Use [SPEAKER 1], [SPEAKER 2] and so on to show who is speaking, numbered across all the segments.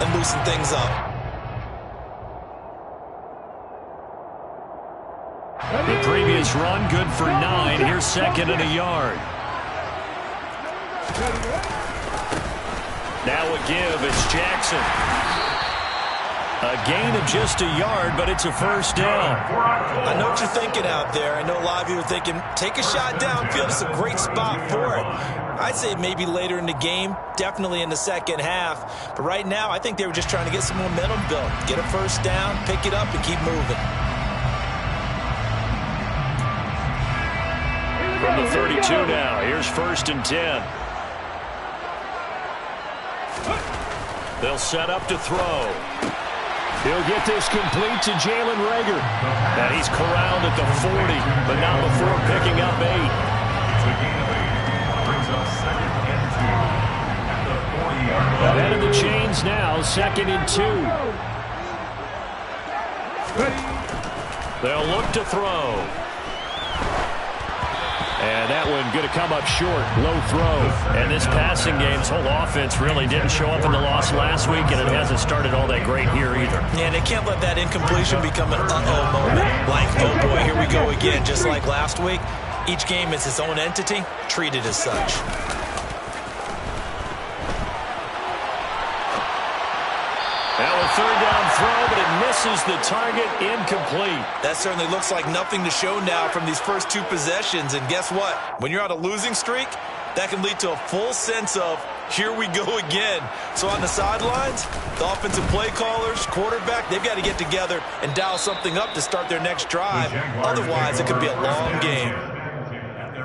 [SPEAKER 1] and loosen things up.
[SPEAKER 2] The previous run, good for 9. Here's second and a yard. Now a give. It's Jackson. A gain of just a yard, but it's a first down.
[SPEAKER 1] I know what you're thinking out there. I know a lot of you are thinking, take a shot downfield. It's a great spot for it. I'd say maybe later in the game, definitely in the second half. But right now, I think they were just trying to get some momentum built. Get a first down, pick it up, and keep moving.
[SPEAKER 2] From the 32 now, here's first and 10. They'll set up to throw. He'll get this complete to Jalen Reagor. And he's corralled at the 40, but not before picking up 8. Ahead of the chains now, second and 2. They'll look to throw. And that one going to come up short. Low throw. And this passing game's whole offense really didn't show up in the loss last week, and it hasn't started all that great here either.
[SPEAKER 1] Yeah, and they can't let that incompletion become an uh-oh moment. Like, oh boy, here we go again. Just like last week, each game is its own entity, treated as such.
[SPEAKER 2] Now a third down throw, but it misses the target, incomplete.
[SPEAKER 1] That certainly looks like nothing to show now from these first 2 possessions. And guess what? When you're on a losing streak, that can lead to a full sense of, here we go again. So on the sidelines, the offensive play callers, quarterback, they've got to get together and dial something up to start their next drive. Otherwise, it could be a long game.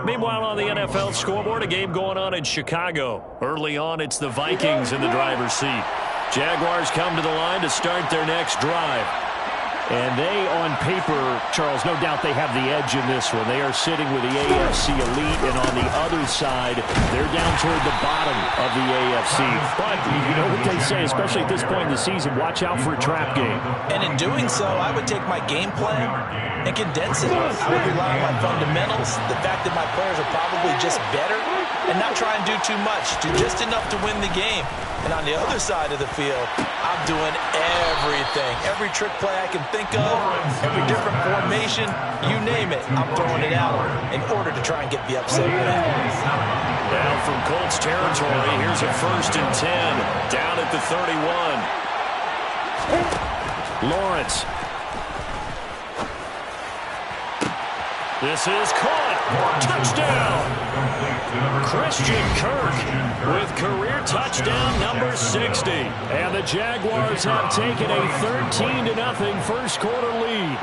[SPEAKER 2] Meanwhile, on the NFL scoreboard, a game going on in Chicago. Early on, it's the Vikings in the driver's seat. Jaguars come to the line to start their next drive. And they, on paper, Charles, no doubt they have the edge in this one. They are sitting with the AFC elite, and on the other side, they're down toward the bottom of the AFC. But you know what they say, especially at this point in the season, watch out for a trap game.
[SPEAKER 1] And in doing so, I would take my game plan and condense it. I would rely on my fundamentals, the fact that my players are probably just better, and not try and do too much, do just enough to win the game. And on the other side of the field, I'm doing everything. Every trick play I can think of, every different formation, you name it, I'm throwing it out in order to try and get the upset win.
[SPEAKER 2] Now from Colts territory, here's a first and 10, down at the 31. Lawrence. This is caught. Touchdown. Christian Kirk with career touchdown number 60. And the Jaguars have taken a 13-0 first quarter lead.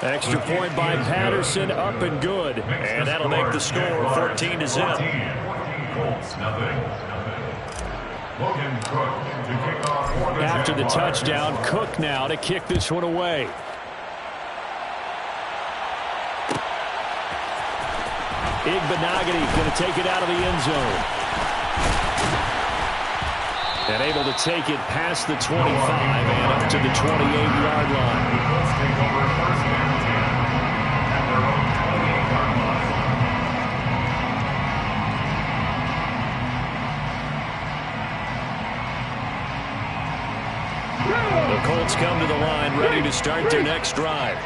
[SPEAKER 2] Extra point by Patterson, up and good. And that'll make the score 14-0.
[SPEAKER 3] Colts, nothing.
[SPEAKER 2] After the touchdown, Cook now to kick this one away. Igbenogany going to take it out of the end zone. And able to take it past the 25 and up to the 28-yard line. The Colts come to the line ready to start their next drive.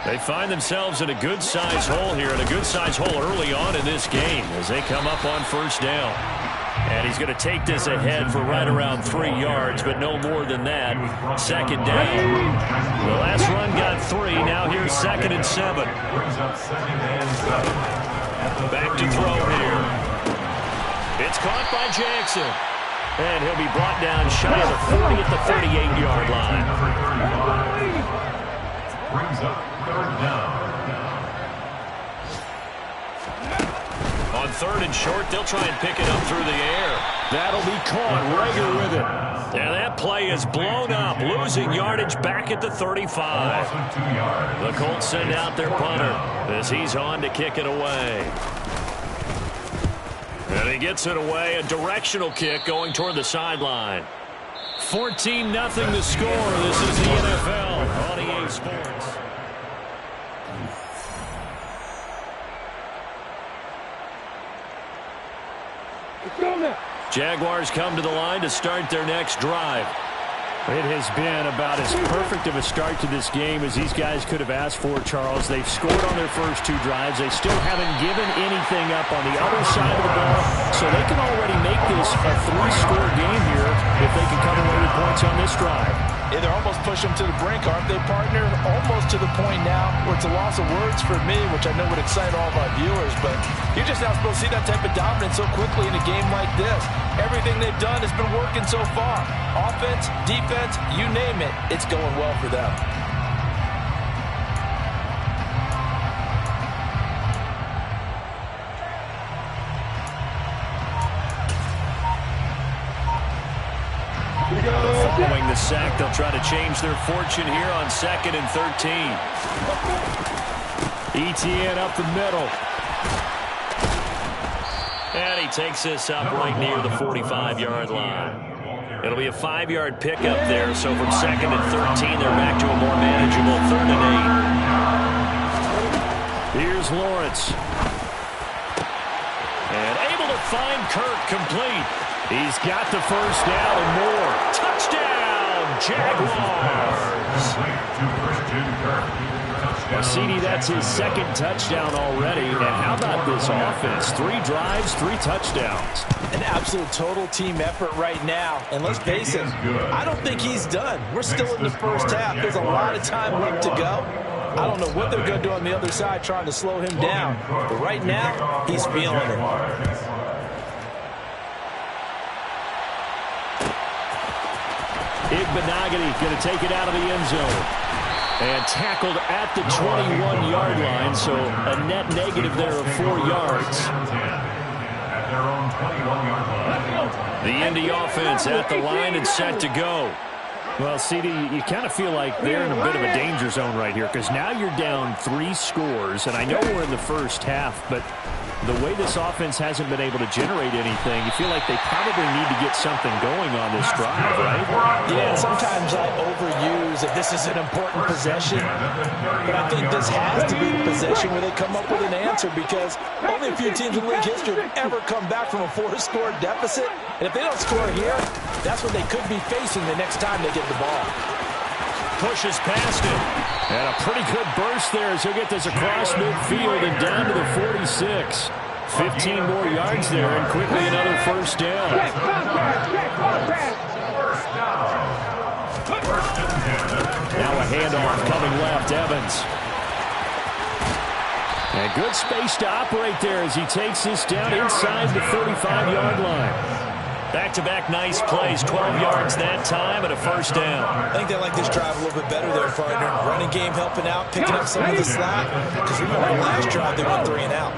[SPEAKER 2] They find themselves in a good-sized hole here, and a good-sized hole early on in this game as they come up on first down. And he's going to take this ahead for right around 3 yards, but no more than that. Second down. The last run got 3. Now here's second and 7. Back to throw here. It's caught by Jackson. And he'll be brought down shy of the 40 at the 38-yard line.
[SPEAKER 3] Brings up third down.
[SPEAKER 2] On third and short, they'll try and pick it up through the air. That'll be caught. Reagor with it. And that play is blown up, losing yardage back at the 35. The Colts send out their punter as he's on to kick it away. And he gets it away, a directional kick going toward the sideline. 14-0 the score. This is the NFL on EA Sports. Jaguars come to the line to start their next drive.
[SPEAKER 4] It has been about as perfect of a start to this game as these guys could have asked for, Charles. They've scored on their first two drives. They still haven't given anything up on the other side of the ball, so they can already make this a three-score game here if they can come away with points on this drive.
[SPEAKER 1] Yeah, they're almost pushing them to the brink, aren't they, partner? Almost to the point now where it's a loss of words for me, which I know would excite all of our viewers, but you're just not supposed to see that type of dominance so quickly in a game like this. Everything they've done has been working so far. Offense, defense, you name it, it's going well for them.
[SPEAKER 2] Following the sack, they'll try to change their fortune here on 2nd and 13.
[SPEAKER 4] ETN up the middle.
[SPEAKER 2] And he takes this up right near the 45-yard line. It'll be a 5-yard pickup there, so from 2nd and 13, they're back to a more manageable 3rd and 8.
[SPEAKER 4] Here's Lawrence.
[SPEAKER 2] And able to find Kirk complete.
[SPEAKER 4] He's got the first down and more.
[SPEAKER 2] Touchdown, Jaguars.
[SPEAKER 4] CD, that's his second touchdown already. And how about this offense? 3 drives, 3 touchdowns.
[SPEAKER 1] An absolute total team effort right now. And let's face it, I don't think he's done. We're still in the first half. There's a lot of time left to go. I don't know what they're going to do on the other side trying to slow him down. But right now, he's feeling it.
[SPEAKER 4] Igbenogany going to take it out of the end zone. And tackled at the 21-yard line, so a net negative there of 4 yards.
[SPEAKER 2] The Indy offense at the line and set to go.
[SPEAKER 4] Well, CD, you kind of feel like they're in a bit of a danger zone right here because now you're down 3 scores, and I know we're in the first half, but the way this offense hasn't been able to generate anything, you feel like they probably need to get something going on this drive, right?
[SPEAKER 1] Yeah, and sometimes I overuse that this is an important possession, but I think this has to be the possession where they come up with an answer because only a few teams in league history have ever come back from a 4-score deficit, and if they don't score here, that's what they could be facing the next time they get the ball.
[SPEAKER 2] Pushes past it.
[SPEAKER 4] And a pretty good burst there as he'll get this across midfield and down to the 46. 15 more yards there and quickly another first down. Now a handoff coming left, Evans. And good space to operate there as he takes this down inside the 35-yard line.
[SPEAKER 2] Back-to-back nice plays, 12 yards that time and a first down.
[SPEAKER 1] I think they like this drive a little bit better there, partner. Running game helping out, picking up some of the slack. Because remember, last drive they went 3 and out.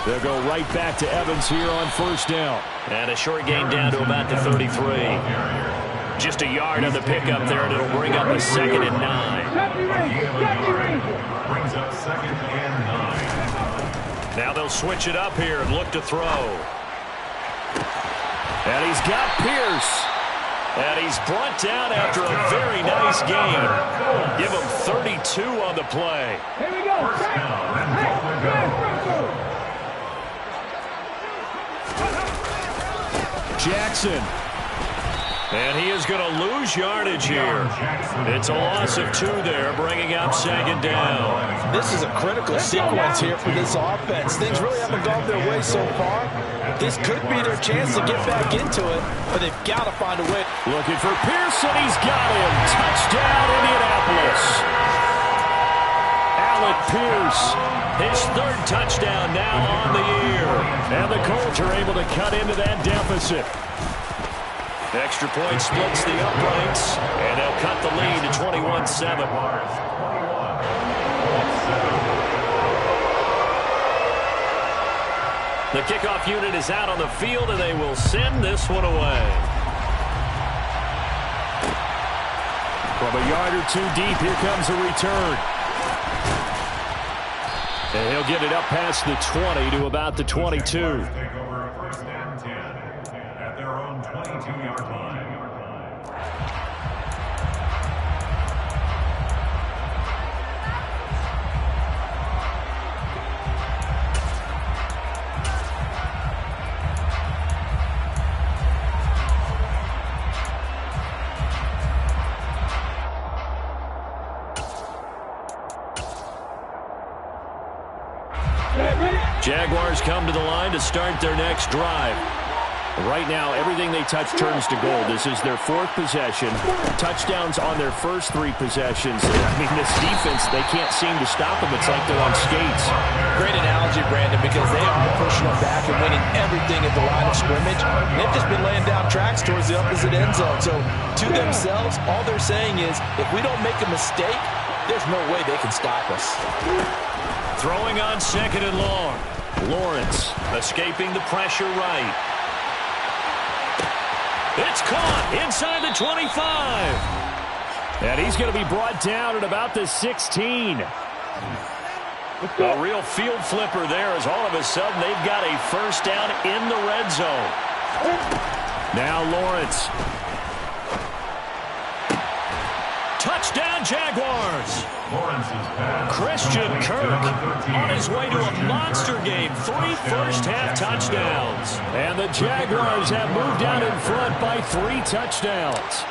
[SPEAKER 4] They'll go right back to Evans here on first down.
[SPEAKER 2] And a short gain down to about the 33. Just a yard on the pickup there, and it'll bring up a 2nd and 9.
[SPEAKER 3] Brings up 2nd and 9.
[SPEAKER 2] Now they'll switch it up here and look to throw.
[SPEAKER 4] And he's got Pierce.
[SPEAKER 2] And he's brought down after a very nice gain. Give him 32 on the play.
[SPEAKER 5] Here we go.
[SPEAKER 4] Jackson.
[SPEAKER 2] And he is going to lose yardage here. It's a loss of 2 there, bringing up 2nd down.
[SPEAKER 1] This is a critical sequence here for this offense. Things really haven't gone their way so far. This could be their chance to get back into it, but they've got to find a way.
[SPEAKER 4] Looking for Pearson. He's got him. Touchdown, Indianapolis. Alec Pierce.
[SPEAKER 2] His 3rd touchdown now on the year.
[SPEAKER 4] And the Colts are able to cut into that deficit.
[SPEAKER 2] Extra point splits the uprights, and they'll cut the lead to 21-7. The kickoff unit is out on the field, and they will send this one away.
[SPEAKER 4] From a yard or 2 deep, here comes a return. And he'll get it up past the 20 to about the 22.
[SPEAKER 2] Jaguars come to the line to start their next drive.
[SPEAKER 4] Right now, everything they touch turns to gold. This is their 4th possession. Touchdowns on their first 3 possessions. I mean, this defense, they can't seem to stop them. It's like they're on skates.
[SPEAKER 1] Great analogy, Brandon, because they are pushing them back and winning everything at the line of scrimmage. They've just been laying down tracks towards the opposite end zone. So to themselves, all they're saying is, if we don't make a mistake, there's no way they can stop us.
[SPEAKER 2] Throwing on 2nd and long. Lawrence escaping the pressure right. It's caught inside the 25.
[SPEAKER 4] And he's going to be brought down at about the 16.
[SPEAKER 2] A real field flipper there as all of a sudden they've got a first down in the red zone.
[SPEAKER 4] Now Lawrence.
[SPEAKER 2] Touchdown Jaguars.
[SPEAKER 3] Christian
[SPEAKER 2] Kirk on his way to a monster game. 3 first-half touchdowns.
[SPEAKER 4] And the Jaguars have moved out in front by 3 touchdowns.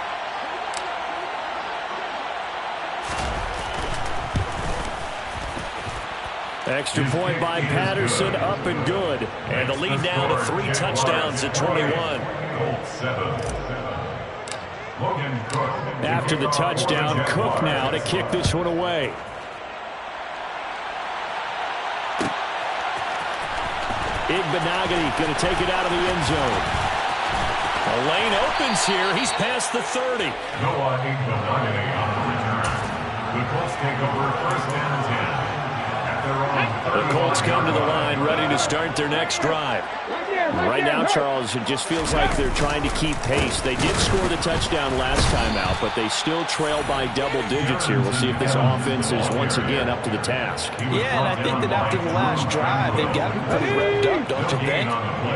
[SPEAKER 4] Extra point by Patterson, up and good.
[SPEAKER 2] And the lead now to 3 touchdowns at 21.
[SPEAKER 4] After the touchdown, Cook now to kick this one away. Igbenogany going to take it out of the end zone.
[SPEAKER 2] A lane opens here. He's past the 30.
[SPEAKER 3] Noah Igbenogany on the return. The Colts take over 1st and 10.
[SPEAKER 2] The Colts come to the line, ready to start their next drive.
[SPEAKER 4] Right now, Charles, it just feels like they're trying to keep pace. They did score the touchdown last time out, but they still trail by double digits here. We'll see if this offense is once again up to the task.
[SPEAKER 1] Yeah, and I think that after the last drive, they've got to be pretty revved up, don't you think?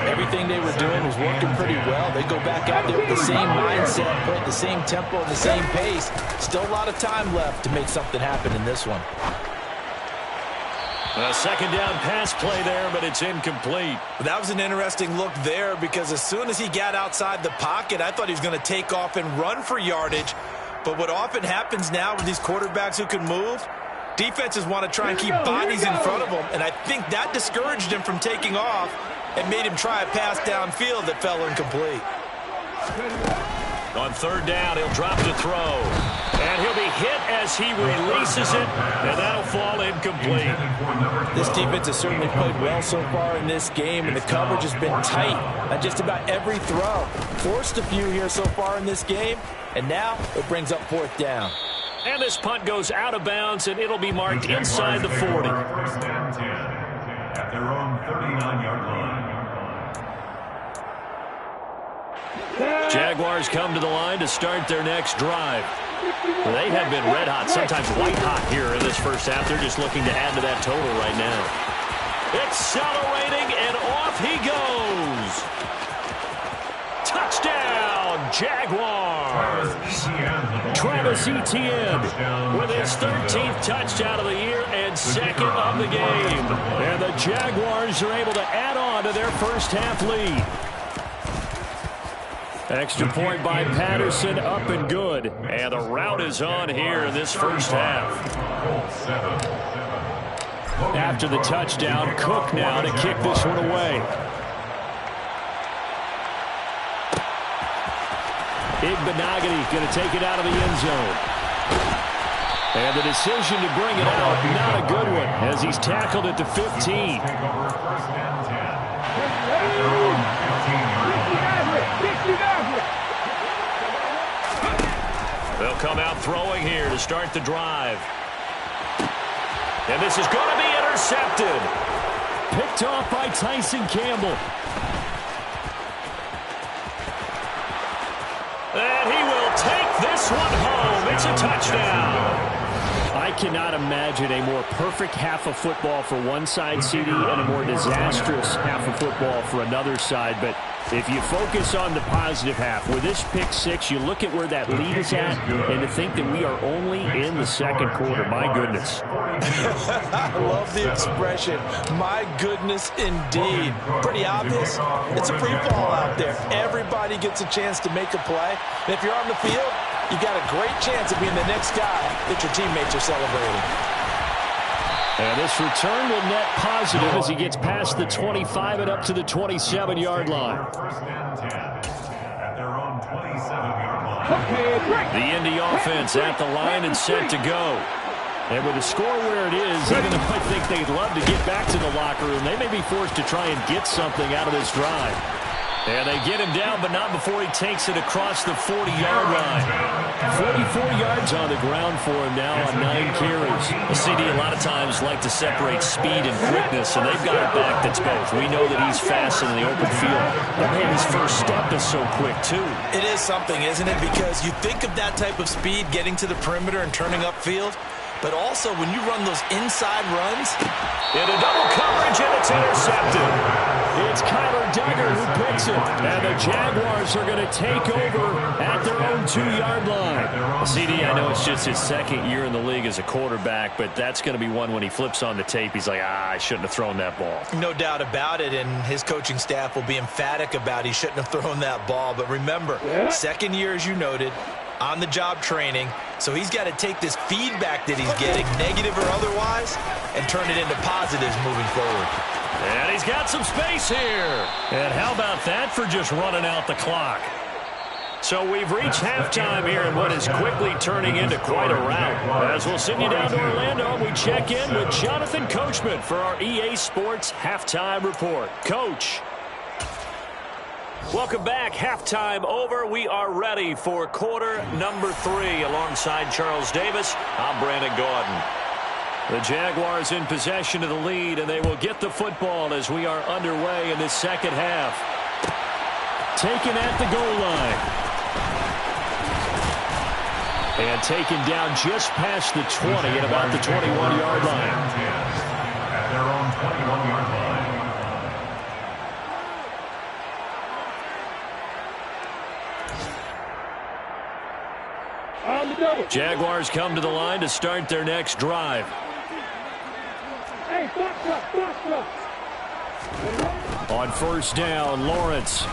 [SPEAKER 1] Everything they were doing was working pretty well. They go back out there with the same mindset, play at the same tempo, and the same pace. Still a lot of time left to make something happen in this one.
[SPEAKER 2] A 2nd down pass play there, but it's incomplete.
[SPEAKER 1] That was an interesting look there because as soon as he got outside the pocket, I thought he was going to take off and run for yardage. But what often happens now with these quarterbacks who can move, defenses want to try and keep bodies in front of them, and I think that discouraged him from taking off and made him try a pass downfield that fell incomplete.
[SPEAKER 2] On 3rd down, he'll drop to throw. And he'll be hit as he releases it, and that'll fall incomplete.
[SPEAKER 1] This defense has certainly played well so far in this game, and the coverage has been tight on just about every throw. Forced a few here so far in this game, and now it brings up 4th down.
[SPEAKER 2] And this punt goes out of bounds, and it'll be marked inside the 40.
[SPEAKER 3] 1st and 10 at their own 39-yard line.
[SPEAKER 2] Jaguars come to the line to start their next drive. They have been red hot, sometimes white hot here in this first half. They're just looking to add to that total right now. Accelerating, and off he goes. Touchdown, Jaguars.
[SPEAKER 4] Travis Etienne
[SPEAKER 2] with his 13th touchdown of the year and 2nd of the game.
[SPEAKER 4] And the Jaguars are able to add on to their first half lead. Extra point by Patterson, up and good.
[SPEAKER 2] And the route is on here in this first half.
[SPEAKER 4] After the touchdown, Cook now to kick this one away. Igbenogany going to take it out of the end zone. And the decision to bring it out, not a good one, as he's tackled at the 15.
[SPEAKER 2] They'll come out throwing here to start the drive. And this is going to be intercepted.
[SPEAKER 4] Picked off by Tyson Campbell.
[SPEAKER 2] And he will take this one home. It's a touchdown.
[SPEAKER 4] I cannot imagine a more perfect half of football for one side, CD, and a more disastrous half of football for another side. But if you focus on the positive half, with this pick six, you look at where that lead is at, and to think that we are only in the second quarter. My goodness.
[SPEAKER 1] I love the expression, my goodness indeed. Pretty obvious. It's a free fall out there. Everybody gets a chance to make a play. And if you're on the field, you've got a great chance of being the next guy that your teammates are celebrating.
[SPEAKER 4] And this return will net positive as he gets past the 25 and up to the 27-yard line.
[SPEAKER 3] First and 10 at their own 27-yard line.
[SPEAKER 4] The Indy offense at the line and set to go. And with the score where it is, even though I think they'd love to get back to the locker room, they may be forced to try and get something out of this drive. And they get him down, but not before he takes it across the 40-yard line. 44 yards on the ground for him now on 9 carries.
[SPEAKER 2] The CD a lot of times like to separate speed and quickness, and they've got a back that's both. We know that he's fast in the open field, but man, his first step is so quick, too.
[SPEAKER 1] It is something, isn't it? Because you think of that type of speed getting to the perimeter and turning upfield, but also when you run those inside runs.
[SPEAKER 2] Into double coverage, and it's intercepted.
[SPEAKER 4] It's Kyler Duggar who picks it, and the Jaguars are going to take over at their own 2-yard line.
[SPEAKER 2] CD, I know it's just his second year in the league as a quarterback, but that's going to be one when he flips on the tape, he's like, I shouldn't have thrown that ball.
[SPEAKER 1] No doubt about it, and his coaching staff will be emphatic about he shouldn't have thrown that ball. But remember, second year, as you noted, on-the-job training, so he's got to take this feedback that he's getting, negative or otherwise, and turn it into positives moving forward.
[SPEAKER 2] And he's got some space here.
[SPEAKER 4] And how about that for just running out the clock?
[SPEAKER 2] So we've reached halftime here in what is quickly turning into quite a rout. As we'll send you down to Orlando, we check in with Jonathan Coachman for our EA Sports Halftime Report. Coach. Welcome back. Halftime over. We are ready for quarter number 3. Alongside Charles Davis, I'm Brandon Gaudin.
[SPEAKER 4] The Jaguars in possession of the lead, and they will get the football as we are underway in this second half. Taken at the goal line. And taken down just past the 20 at about the 21-yard line.
[SPEAKER 3] At their own 21-yard line.
[SPEAKER 4] Jaguars come to the line to start their next drive. On first down, Lawrence.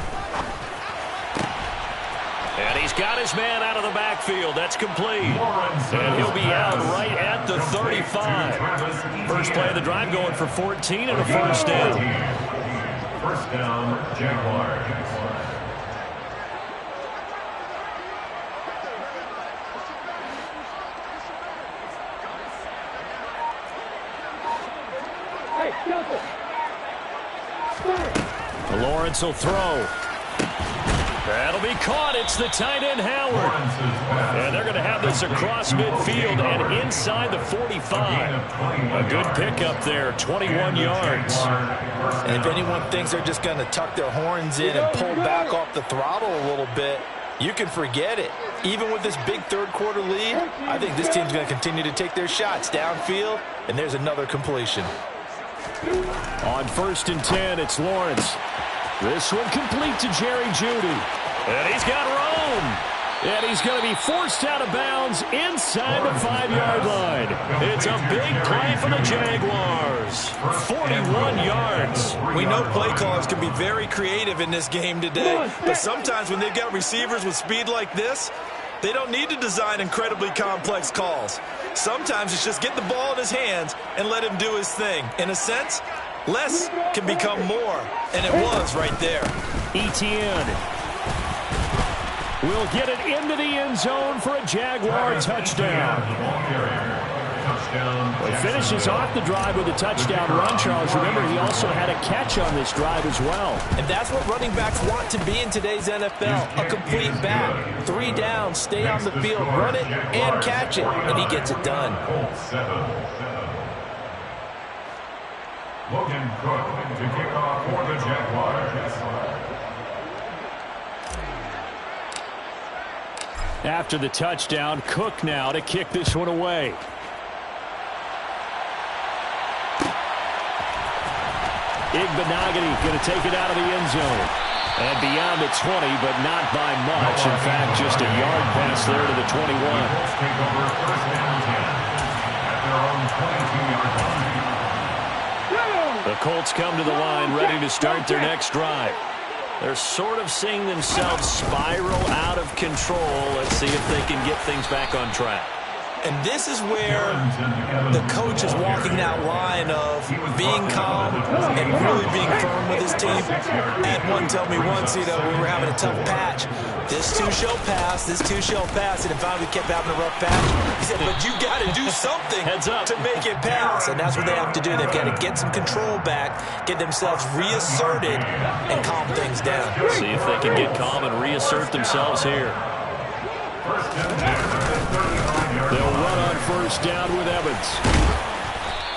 [SPEAKER 2] And he's got his man out of the backfield. That's complete. And he'll be out right at the 35. First play of the drive going for 14 and a first down.
[SPEAKER 3] First down, Jaguars.
[SPEAKER 4] Lawrence will throw. That'll be caught. It's the tight end, Howard. And they're going to have this across midfield and inside the 45. A good pickup there, 21 yards.
[SPEAKER 1] And if anyone thinks they're just going to tuck their horns in and pull back off the throttle a little bit, you can forget it. Even with this big third-quarter lead, I think this team's going to continue to take their shots downfield, and there's another completion.
[SPEAKER 4] On first and 10, it's Lawrence. This one complete to Jerry Jeudy. And he's got Rome. And he's going to be forced out of bounds inside the 5-yard line. It's a big play for the Jaguars. 41 yards.
[SPEAKER 1] We know play callers can be very creative in this game today, but sometimes when they've got receivers with speed like this, they don't need to design incredibly complex calls. Sometimes it's just get the ball in his hands and let him do his thing. In a sense, less can become more, and it was right there.
[SPEAKER 4] Etienne will get it into the end zone for a Jaguar touchdown. He finishes off the drive with a touchdown run, Charles. Remember, he also had a catch on this drive as well.
[SPEAKER 1] And that's what running backs want to be in today's NFL, a complete back. 3 downs, stay on the field, run it, and catch it, and he gets it done.
[SPEAKER 3] Logan Cook to kick off for the Jaguars.
[SPEAKER 4] After the touchdown, Cook now to kick this one away. Igbenogany going to take it out of the end zone. And beyond the 20, but not by much. In fact, just a yard pass there to the 21.
[SPEAKER 3] Take over first down 10 at their own 22-yard line.
[SPEAKER 4] The Colts come to the line ready to start their next drive.
[SPEAKER 2] They're sort of seeing themselves spiral out of control. Let's see if they can get things back on track.
[SPEAKER 1] And this is where the coach is walking that line of being calm and really being firm with his team. I had one tell me once, we were having a tough patch. This too shall pass, this too shall pass. And if we kept having a rough patch, he said, but you got to do something to make it pass. And that's what they have to do. They've got to get some control back, get themselves reasserted, and calm things down.
[SPEAKER 2] See if they can get calm and reassert themselves here.
[SPEAKER 4] They'll run on first down with Evans.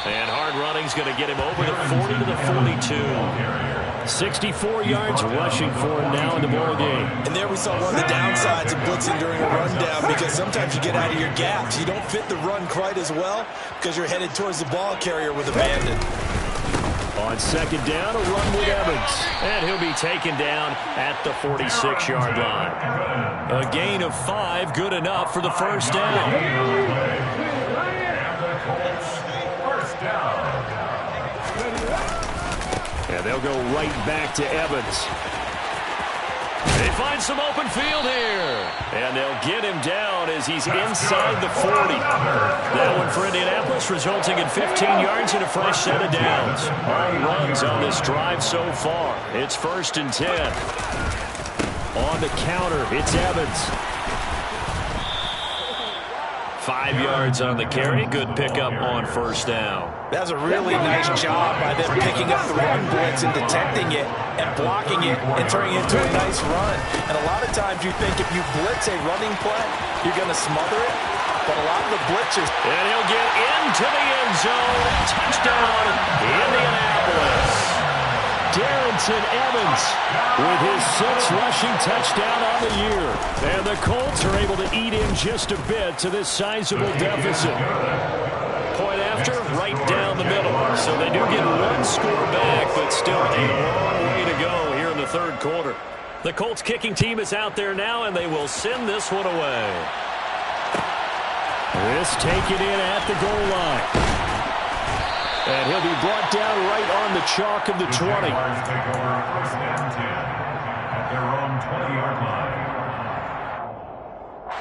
[SPEAKER 2] And hard running's going to get him over the 40 to the 42.
[SPEAKER 4] 64 yards rushing for him now in the ball game.
[SPEAKER 1] And there we saw one of the downsides of blitzing during a rundown, because sometimes you get out of your gaps. You don't fit the run quite as well because you're headed towards the ball carrier with abandon.
[SPEAKER 4] On second down, a run with Evans.
[SPEAKER 2] And he'll be taken down at the 46-yard line. A gain of 5, good enough for the first down.
[SPEAKER 4] And they'll go right back to Evans.
[SPEAKER 2] They find some open field here. And they'll get him down as he's inside the 40. That one for Indianapolis, resulting in 15 yards and a fresh set of downs. All runs on this drive so far. It's 1st and 10.
[SPEAKER 4] On the counter, it's Evans.
[SPEAKER 2] 5 yards on the carry. Good pickup on first down.
[SPEAKER 1] That's a really nice job by them picking up the run blitz and detecting it and blocking it and turning it into a nice run. And a lot of times you think if you blitz a running play, you're going to smother it. But a lot of the blitzers...
[SPEAKER 2] And he'll get into the end zone. Touchdown, Indianapolis.
[SPEAKER 4] Darrynton Evans with his 6th rushing touchdown on the year. And the Colts are able to eat in just a bit to this sizable deficit.
[SPEAKER 2] Point after, right down the middle. So they do get one score back, but still a long way to go here in the 3rd quarter. The Colts kicking team is out there now, and they will send this one away.
[SPEAKER 4] This taken in at the goal line. And he'll be brought down right on the chalk of the 20.
[SPEAKER 3] Take over 1st and 10 at their own 20-yard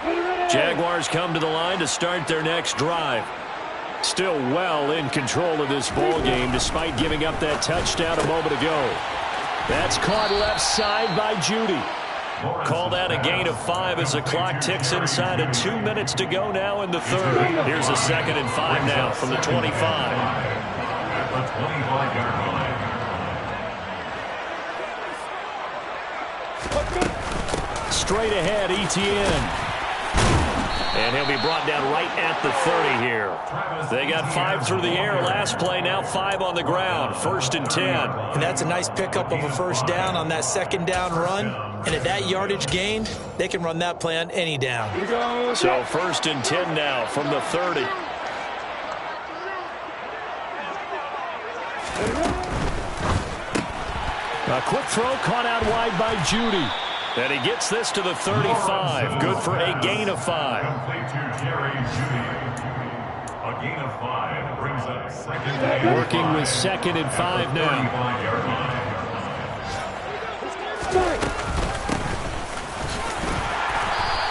[SPEAKER 3] line.
[SPEAKER 2] Jaguars come to the line to start their next drive.
[SPEAKER 4] Still well in control of this ball game despite giving up that touchdown a moment ago. That's caught left side by Judy.
[SPEAKER 2] Call that a gain of 5 as the clock ticks inside of 2 minutes to go now in the 3rd. Here's a 2nd and 5 now from the 25.
[SPEAKER 3] The 25-yard line.
[SPEAKER 4] Straight ahead, Etienne.
[SPEAKER 2] And he'll be brought down right at the 30 here. They got 5 through the air last play, now 5 on the ground. 1st and 10.
[SPEAKER 1] And that's a nice pickup of a first down on that 2nd down run. And at that yardage gained, they can run that play on any down.
[SPEAKER 2] So 1st and 10 now from the 30.
[SPEAKER 4] A quick throw caught out wide by Judy.
[SPEAKER 2] And he gets this to the 35. Good for a gain of 5.
[SPEAKER 3] Complete to Jerry Judy. A gain of 5 brings up 2nd.
[SPEAKER 4] Working with 2nd and 5 now.
[SPEAKER 3] 35-yard line.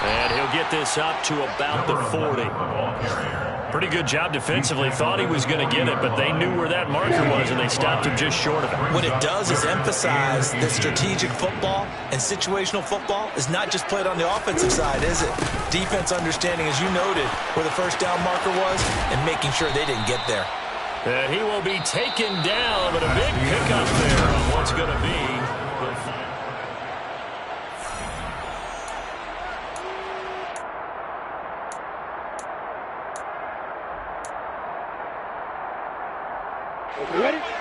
[SPEAKER 2] And he'll get this up to about the 40. Pretty good job defensively. Thought he was going to get it, but they knew where that marker was, and they stopped him just short of it.
[SPEAKER 1] What it does is emphasize that strategic football and situational football is not just played on the offensive side, is it? Defense understanding, as you noted, where the first down marker was and making sure they didn't get there.
[SPEAKER 2] And he will be taken down, but a big pickup there on what's going to be the final.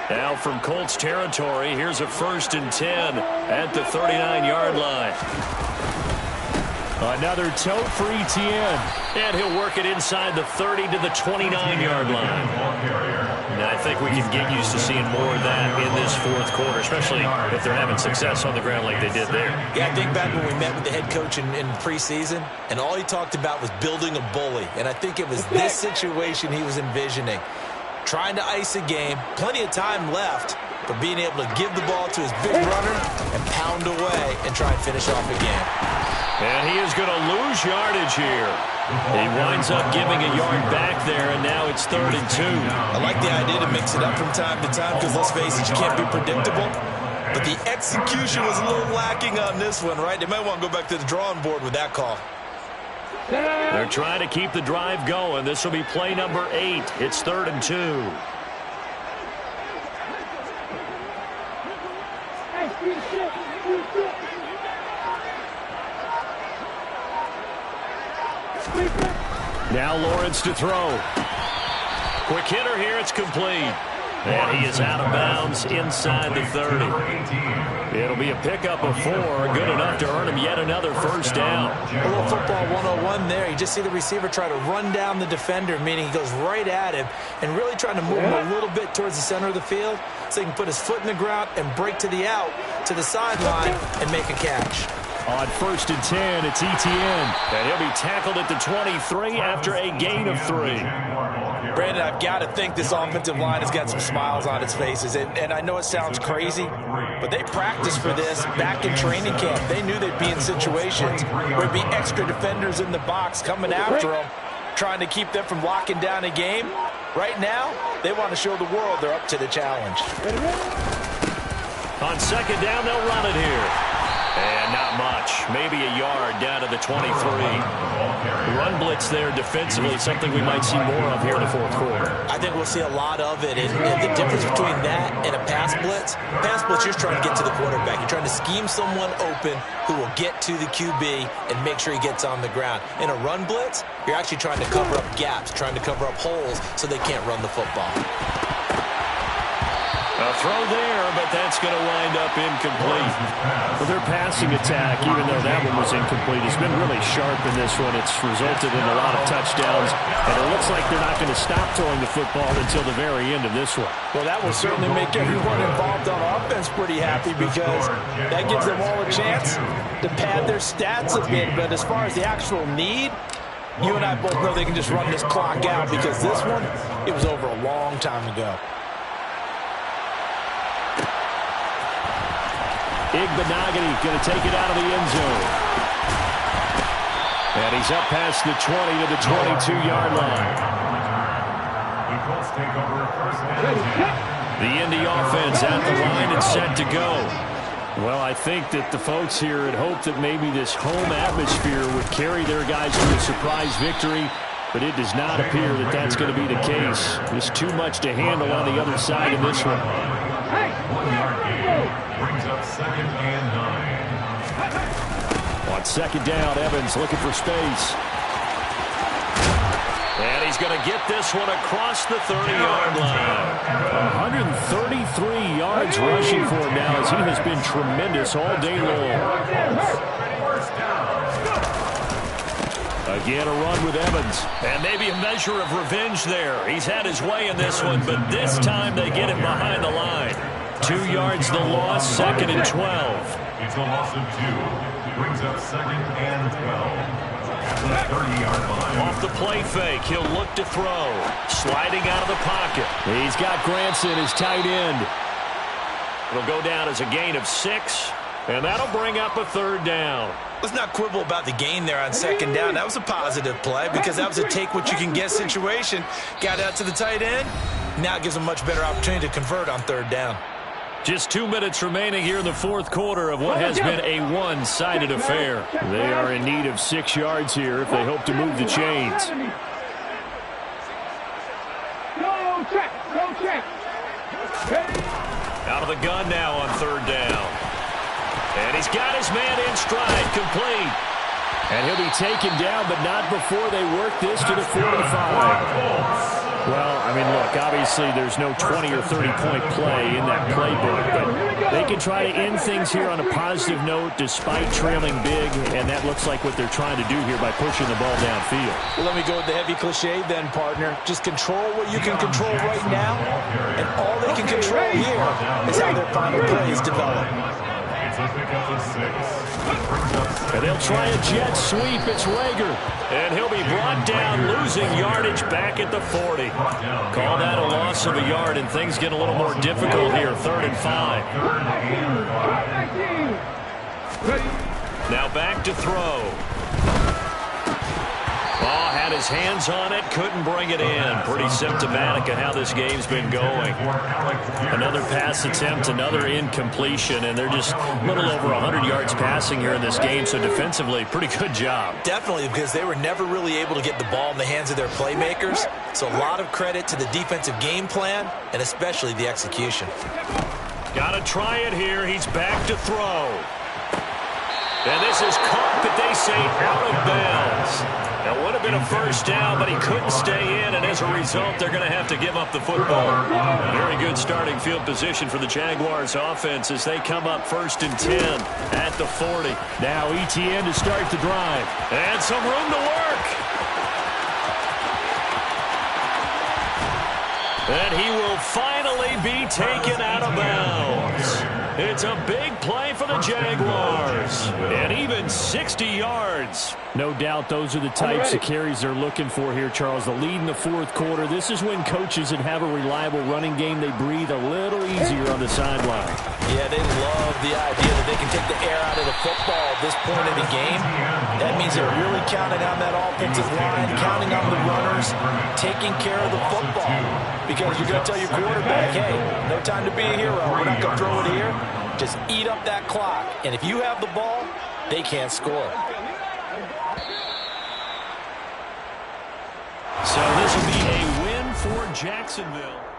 [SPEAKER 2] Now from Colts territory, here's a 1st and 10 at the 39-yard line.
[SPEAKER 4] Another tote for Etienne.
[SPEAKER 2] And he'll work it inside the 30 to the 29-yard line. And I think we can get used to seeing more of that in this 4th quarter, especially if they're having success on the ground like they did there.
[SPEAKER 1] Yeah, I think back when we met with the head coach in preseason, and all he talked about was building a bully. And I think it was this situation he was envisioning. Trying to ice a game, plenty of time left, but being able to give the ball to his big runner and pound away and try and finish off a game.
[SPEAKER 2] And he is going to lose yardage here. He winds up giving a yard back there, and now it's 3rd and 2.
[SPEAKER 1] I like the idea to mix it up from time to time because, let's face it, you can't be predictable. But the execution was a little lacking on this one, right? They might want to go back to the drawing board with that call.
[SPEAKER 2] They're trying to keep the drive going. This will be play number 8. It's 3rd and 2. Now Lawrence to throw. Quick hitter here. It's complete. And he is out of bounds inside the 30. It'll be a pickup of 4, good enough to earn him yet another first down.
[SPEAKER 1] A little football 101 there. You just see the receiver try to run down the defender, meaning he goes right at him and really trying to move him a little bit towards the center of the field so he can put his foot in the ground and break to the out, to the sideline, and make a catch.
[SPEAKER 2] On 1st and 10, it's Etienne. And he'll be tackled at the 23 after a gain of 3.
[SPEAKER 1] Brandon, I've got to think this offensive line has got some smiles on its faces. And I know it sounds crazy, but they practiced for this back in training camp. They knew they'd be in situations where there'd be extra defenders in the box coming after them, trying to keep them from locking down a game. Right now, they want to show the world they're up to the challenge.
[SPEAKER 2] On 2nd down, they'll run it here. And not much. Maybe a yard down to the 23. Run blitz there defensively, something we might see more of here in the 4th quarter.
[SPEAKER 1] I think we'll see a lot of it. And the difference between that and a pass blitz, you're trying to get to the quarterback. You're trying to scheme someone open who will get to the QB and make sure he gets on the ground. In a run blitz, you're actually trying to cover up gaps, trying to cover up holes so they can't run the football.
[SPEAKER 2] A throw there, but that's going to wind up incomplete.
[SPEAKER 4] Well, their passing attack, even though that one was incomplete, has been really sharp in this one. It's resulted in a lot of touchdowns, and it looks like they're not going to stop throwing the football until the very end of this one.
[SPEAKER 1] Well, that will certainly make everyone involved on offense pretty happy because that gives them all a chance to pad their stats a bit. But as far as the actual need, you and I both know they can just run this clock out because this one, it was over a long time ago.
[SPEAKER 4] Igbenogany going to take it out of the end zone. And he's up past the 20 to the 22-yard line.
[SPEAKER 3] The Colts take over 1st and 10.
[SPEAKER 2] The Indy offense at the line and set to go.
[SPEAKER 4] Well, I think that the folks here had hoped that maybe this home atmosphere would carry their guys to a surprise victory, but it does not appear that that's going to be the case. There's too much to handle on the other side in this one.
[SPEAKER 3] 1 yard gain brings up 2nd and 9.
[SPEAKER 4] On 2nd down, Evans looking for space.
[SPEAKER 2] And he's going to get this one across the 30-yard line.
[SPEAKER 4] 133 yards rushing for him now as he has been tremendous all day long. Again, a run with Evans.
[SPEAKER 2] And maybe a measure of revenge there. He's had his way in this one, but this time they get him behind the line. 2 yards the loss, 2nd and 12.
[SPEAKER 3] It's a loss of 2. Brings up 2nd and 12. At the 30-yard line.
[SPEAKER 2] Off the play fake, he'll look to throw. Sliding out of the pocket.
[SPEAKER 4] He's got Granson, his tight end.
[SPEAKER 2] It'll go down as a gain of 6, and that'll bring up a 3rd down.
[SPEAKER 1] Let's not quibble about the gain there on 2nd down. That was a positive play because that was a take-what-you-can-get situation. Got out to the tight end. Now it gives them a much better opportunity to convert on 3rd down.
[SPEAKER 2] Just 2 minutes remaining here in the 4th quarter of what has been a one-sided affair.
[SPEAKER 4] They are in need of 6 yards here if they hope to move the chains.
[SPEAKER 2] Out of the gun now on 3rd down. And he's got his man in stride, complete.
[SPEAKER 4] And he'll be taken down, but not before they work this to the 45. Well, I mean, look, obviously there's no 20 or 30-point play in that playbook, but they can try to end things here on a positive note despite trailing big, and that looks like what they're trying to do here by pushing the ball downfield.
[SPEAKER 1] Well, let me go with the heavy cliche then, partner. Just control what you can control right now, and all they can control here is how their final plays develop.
[SPEAKER 3] It's a pickup of 6.
[SPEAKER 2] And they'll try a jet sweep. It's Rager. And he'll be brought down, losing yardage back at the 40. Call that a loss of a yard, and things get a little more difficult here. 3rd and 5. Now back to throw. Oh, had his hands on it, couldn't bring it in. Pretty symptomatic of how this game's been going. Another pass attempt, another incompletion, and they're just a little over 100 yards passing here in this game, so defensively, pretty good job.
[SPEAKER 1] Definitely, because they were never really able to get the ball in the hands of their playmakers. So a lot of credit to the defensive game plan, and especially the execution.
[SPEAKER 2] Got to try it here. He's back to throw. And this is caught, but they say out of bounds. That would have been a first down, but he couldn't stay in, and as a result, they're going to have to give up the football. Very good starting field position for the Jaguars offense as they come up 1st and 10 at the 40.
[SPEAKER 4] Now ETN to start the drive.
[SPEAKER 2] And some room to work. And he will finally be taken out of bounds. It's a big play for the Jaguars. And even 60 yards.
[SPEAKER 4] No doubt those are the types of carries they're looking for here, Charles. The lead in the 4th quarter. This is when coaches that have a reliable running game, they breathe a little easier on the sideline.
[SPEAKER 1] Yeah, they love the idea that they can take the air out of the football at this point in the game. That means they're really counting on that offensive line, counting on the runners, taking care of the football. Because you're going to tell your quarterback, hey, no time to be a hero. We're not going to throw it here. Just eat up that clock. And if you have the ball, they can't score.
[SPEAKER 2] So this will be a win for Jacksonville.